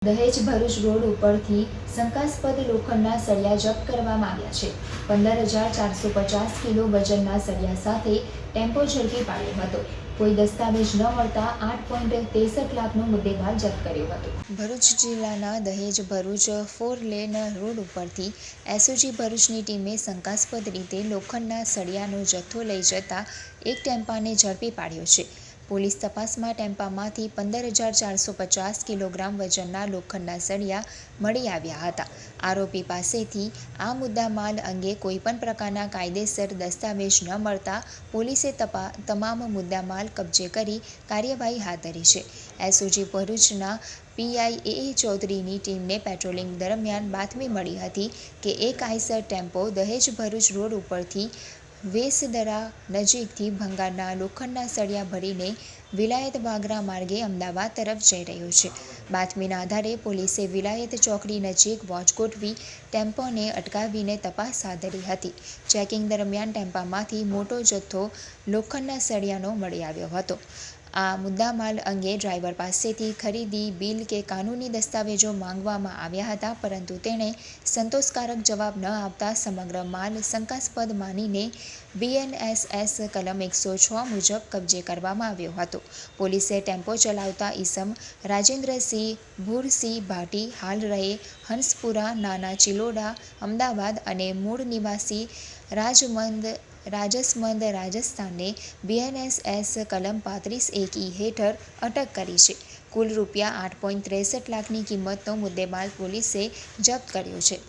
દહેજ ભરૂચ રોડ ઉપરથી શંકાસ્પદ લોખંડના સળિયા જપ્ત કરવામાં આવ્યા છે। 15,450 કિલો વજનના સળિયા સાથે ટેમ્પો ઝડપી પાડ્યો હતો। કોઈ દસ્તાવેજ ન મળતા 8.63 લાખનો મુદ્દેમાલ જપ્ત કર્યો હતો। ભરૂચ જિલ્લાના દહેજ ભરૂચ 4 લેન રોડ ઉપરથી એસઓજી ભરૂચની ટીમે શંકાસ્પદ રીતે લોખંડના સળિયાનો જથ્થો લઈ જતા એક ટેમ્પાને ઝડપી પાડ્યો છે। પોલીસ તપાસમાં ટેમ્પામાંથી 15,450 કિલોગ્રામ વજનના લોખંડના સળિયા મળી આવ્યા હતા। આરોપી પાસેથી આ મુદ્દામાલ અંગે કોઈપણ પ્રકારના કાયદેસર દસ્તાવેજ ન મળતા પોલીસે તમામ મુદ્દામાલ કબજે કરી કાર્યવાહી હાથ ધરી છે। એસઓજી ભરૂચના પીઆઈ એ ચૌધરીની ટીમને પેટ્રોલિંગ દરમિયાન બાતમી મળી હતી કે એક આઈસર ટેમ્પો દહેજ ભરૂચ રોડ ઉપરથી વેસદરા નજીકથી ભંગારના લોખંડના સળિયા ભરીને વિલાયત વાગરા માર્ગે અમદાવાદ તરફ જઈ રહ્યો છે। બાતમીના આધારે પોલીસે વિલાયત ચોકડી નજીક વોચ ગોઠવી ટેમ્પોને અટકાવીને તપાસ હાથ ધરી હતી। ચેકિંગ દરમિયાન ટેમ્પામાંથી મોટો જથ્થો લોખંડના સળિયાનો મળી આવ્યો હતો। આ મુદ્દામાલ અંગે ડ્રાઈવર પાસેથી ખરીદી બિલ કે કાનૂની દસ્તાવેજો માંગવામાં આવ્યા હતા, પરંતુ તેણે સંતોષકારક જવાબ ન આપતા સમગ્ર માલ શંકાસ્પદ માનીને બીએનએસએસ કલમ 106 મુજબ કબજે કરવામાં આવ્યો હતો। પોલીસે ટેમ્પો ચલાવતા ઈસમ રાજેન્દ્રસિંહ ભૂરસિંહ ભાટી હાલ રહે હંસપુરા નાના ચિલોડા અમદાવાદ અને મૂળ નિવાસી રાજસમંદ રાજસ્થાનને બીએનએસએસ કલમ 35(1) હેઠળ અટક કરી છે। કુલ રૂપિયા 8.63 લાખની કિંમતનો મુદ્દેમાલ પોલીસે જપ્ત કર્યો છે।